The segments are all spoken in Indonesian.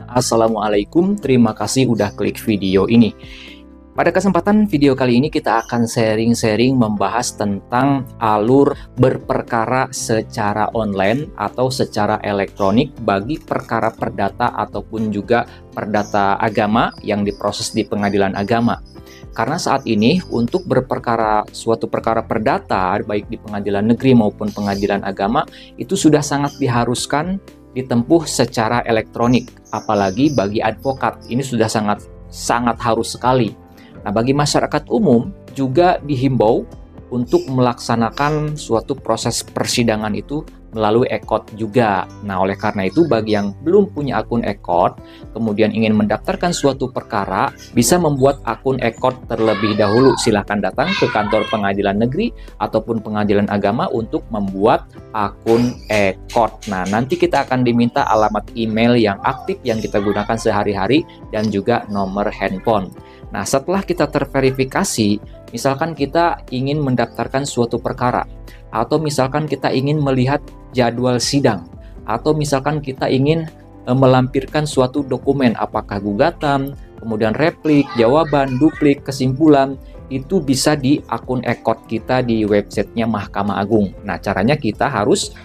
Assalamualaikum, terima kasih udah klik video ini. Pada kesempatan video kali ini kita akan sharing-sharing membahas tentang alur berperkara secara online atau secara elektronik bagi perkara perdata ataupun juga perdata agama yang diproses di pengadilan agama. Karena saat ini untuk berperkara suatu perkara perdata baik di pengadilan negeri maupun pengadilan agama itu sudah sangat diharuskan ditempuh secara elektronik, apalagi bagi advokat ini sudah sangat harus sekali. Nah, bagi masyarakat umum juga dihimbau untuk melaksanakan suatu proses persidangan itu melalui EKOT juga. Nah, oleh karena itu bagi yang belum punya akun EKOT kemudian ingin mendaftarkan suatu perkara, bisa membuat akun EKOT terlebih dahulu. Silahkan datang ke kantor pengadilan negeri ataupun pengadilan agama untuk membuat akun EKOT. Nah, nanti kita akan diminta alamat email yang aktif yang kita gunakan sehari-hari dan juga nomor handphone. Nah, setelah kita terverifikasi, misalkan kita ingin mendaftarkan suatu perkara, atau misalkan kita ingin melihat jadwal sidang, atau misalkan kita ingin melampirkan suatu dokumen, apakah gugatan, kemudian replik, jawaban, duplik, kesimpulan, itu bisa di akun EKOT kita di websitenya Mahkamah Agung. Nah, caranya kita harus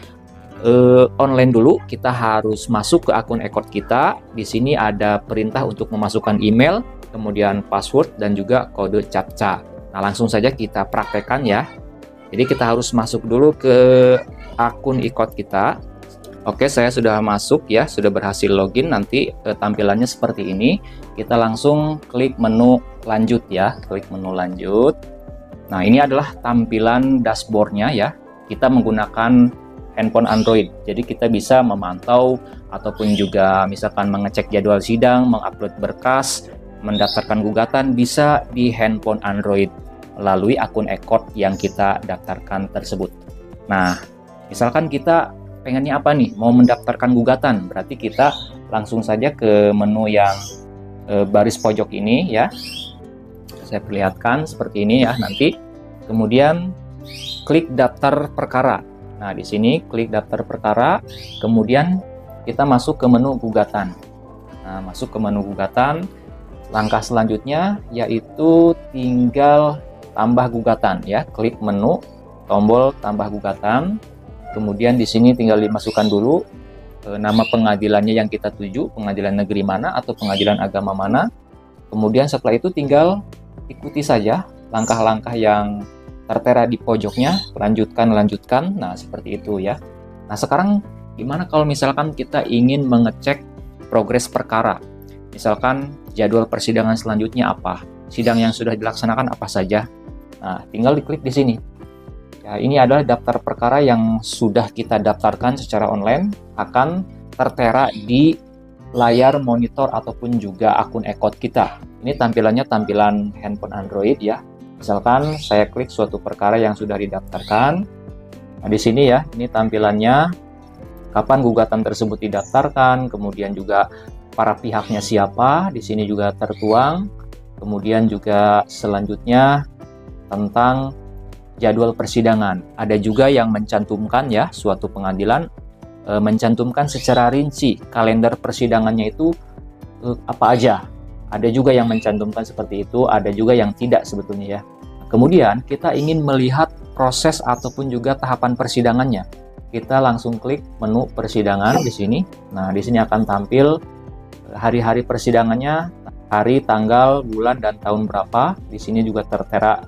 online dulu, kita harus masuk ke akun EKOT kita. Di sini ada perintah untuk memasukkan email, kemudian password dan juga kode CAPTCHA. Nah, langsung saja kita praktekkan ya. Jadi kita harus masuk dulu ke akun EKOT kita. Oke, saya sudah masuk ya, sudah berhasil login. Nanti tampilannya seperti ini. Kita langsung klik menu lanjut ya, klik menu lanjut. Nah, ini adalah tampilan dashboardnya ya. Kita menggunakan handphone Android, jadi kita bisa memantau ataupun juga misalkan mengecek jadwal sidang, mengupload berkas, mendaftarkan gugatan bisa di handphone Android melalui akun EKOT yang kita daftarkan tersebut. Nah, misalkan kita pengennya apa nih? Mau mendaftarkan gugatan, berarti kita langsung saja ke menu yang baris pojok ini ya. Saya perlihatkan seperti ini ya nanti. Kemudian klik daftar perkara. Nah, di sini klik daftar perkara, kemudian kita masuk ke menu gugatan. Nah, masuk ke menu gugatan, langkah selanjutnya yaitu tinggal tambah gugatan ya, klik menu tombol tambah gugatan. Kemudian di sini tinggal dimasukkan dulu nama pengadilannya yang kita tuju, pengadilan negeri mana atau pengadilan agama mana. Kemudian setelah itu tinggal ikuti saja langkah-langkah yang tertera di pojoknya, lanjutkan. Nah, seperti itu ya. Nah, sekarang gimana kalau misalkan kita ingin mengecek progres perkara? Misalkan jadwal persidangan selanjutnya apa? Sidang yang sudah dilaksanakan apa saja? Nah, tinggal diklik di sini. Ya, ini adalah daftar perkara yang sudah kita daftarkan secara online, akan tertera di layar monitor ataupun juga akun EKOT kita. Ini tampilannya tampilan handphone Android ya. Misalkan saya klik suatu perkara yang sudah didaftarkan. Nah, di sini ya, ini tampilannya kapan gugatan tersebut didaftarkan, kemudian juga para pihaknya siapa, di sini juga tertuang. Kemudian juga selanjutnya tentang jadwal persidangan. Ada juga yang mencantumkan ya, suatu pengadilan mencantumkan secara rinci kalender persidangannya itu apa aja. Ada juga yang mencantumkan seperti itu, ada juga yang tidak sebetulnya ya. Kemudian kita ingin melihat proses ataupun juga tahapan persidangannya. Kita langsung klik menu persidangan di sini. Nah, di sini akan tampil hari-hari persidangannya, hari, tanggal, bulan, dan tahun berapa. Di sini juga tertera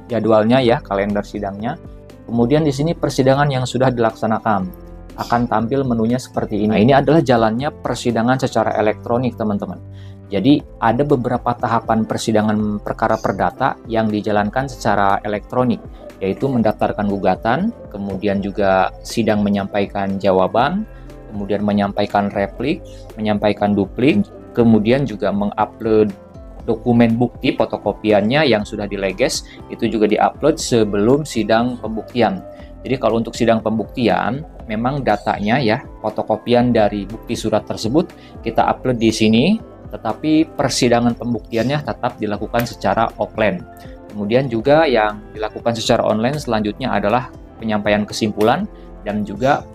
jadwalnya ya, kalender sidangnya. Kemudian di sini persidangan yang sudah dilaksanakan akan tampil menunya seperti ini. Nah, ini adalah jalannya persidangan secara elektronik, teman-teman. Jadi ada beberapa tahapan persidangan perkara perdata yang dijalankan secara elektronik, yaitu mendaftarkan gugatan, kemudian juga sidang menyampaikan jawaban, kemudian menyampaikan replik, menyampaikan duplik, kemudian juga mengupload dokumen bukti fotokopiannya yang sudah dileges, itu juga diupload sebelum sidang pembuktian. Jadi kalau untuk sidang pembuktian, memang datanya ya, fotokopian dari bukti surat tersebut kita upload di sini, tetapi persidangan pembuktiannya tetap dilakukan secara offline. Kemudian juga yang dilakukan secara online selanjutnya adalah penyampaian kesimpulan dan juga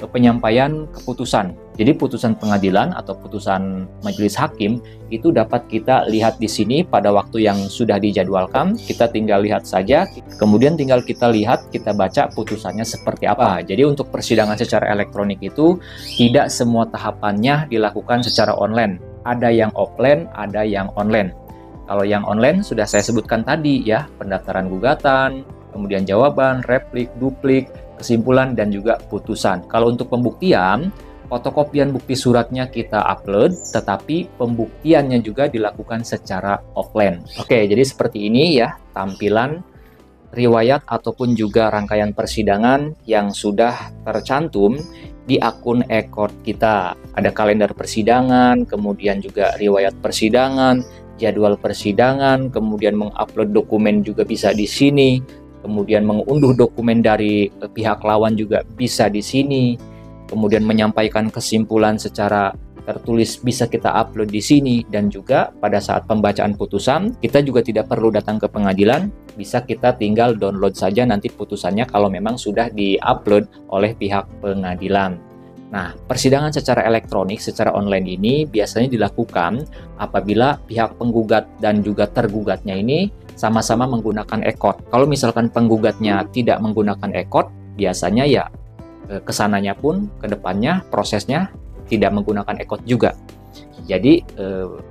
penyampaian keputusan. Jadi putusan pengadilan atau putusan majelis hakim itu dapat kita lihat di sini pada waktu yang sudah dijadwalkan. Kita tinggal lihat saja, kemudian tinggal kita lihat, kita baca putusannya seperti apa. Jadi untuk persidangan secara elektronik itu tidak semua tahapannya dilakukan secara online. Ada yang offline, ada yang online. Kalau yang online sudah saya sebutkan tadi ya, pendaftaran gugatan, kemudian jawaban, replik, duplik, kesimpulan, dan juga putusan. Kalau untuk pembuktian, fotokopian bukti suratnya kita upload, tetapi pembuktiannya juga dilakukan secara offline. Oke, jadi seperti ini ya tampilan riwayat ataupun juga rangkaian persidangan yang sudah tercantum di akun e-court kita. Ada kalender persidangan, kemudian juga riwayat persidangan, jadwal persidangan, kemudian mengupload dokumen juga bisa di sini, kemudian mengunduh dokumen dari pihak lawan juga bisa di sini, kemudian menyampaikan kesimpulan secara tertulis bisa kita upload di sini, dan juga pada saat pembacaan putusan kita juga tidak perlu datang ke pengadilan, bisa kita tinggal download saja nanti putusannya kalau memang sudah di-upload oleh pihak pengadilan. Nah, persidangan secara elektronik, secara online ini biasanya dilakukan apabila pihak penggugat dan juga tergugatnya ini sama-sama menggunakan e-court. Kalau misalkan penggugatnya tidak menggunakan e-court, biasanya ya kesananya pun ke depannya prosesnya tidak menggunakan e-court juga. Jadi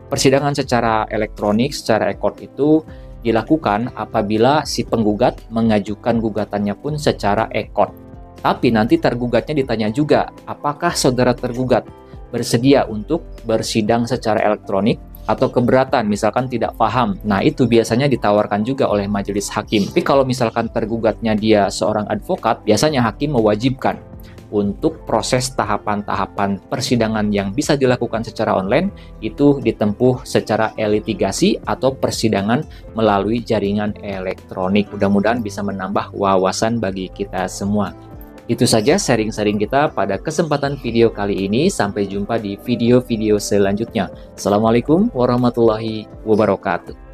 persidangan secara elektronik, secara e-court itu dilakukan apabila si penggugat mengajukan gugatannya pun secara e-court. Tapi nanti tergugatnya ditanya juga, apakah saudara tergugat bersedia untuk bersidang secara elektronik atau keberatan, misalkan tidak paham. Nah, itu biasanya ditawarkan juga oleh majelis hakim. Tapi kalau misalkan tergugatnya dia seorang advokat, biasanya hakim mewajibkan untuk proses tahapan-tahapan persidangan yang bisa dilakukan secara online itu ditempuh secara e-litigasi atau persidangan melalui jaringan elektronik. Mudah-mudahan bisa menambah wawasan bagi kita semua. Itu saja sharing-sharing kita pada kesempatan video kali ini. Sampai jumpa di video-video selanjutnya. Assalamualaikum warahmatullahi wabarakatuh.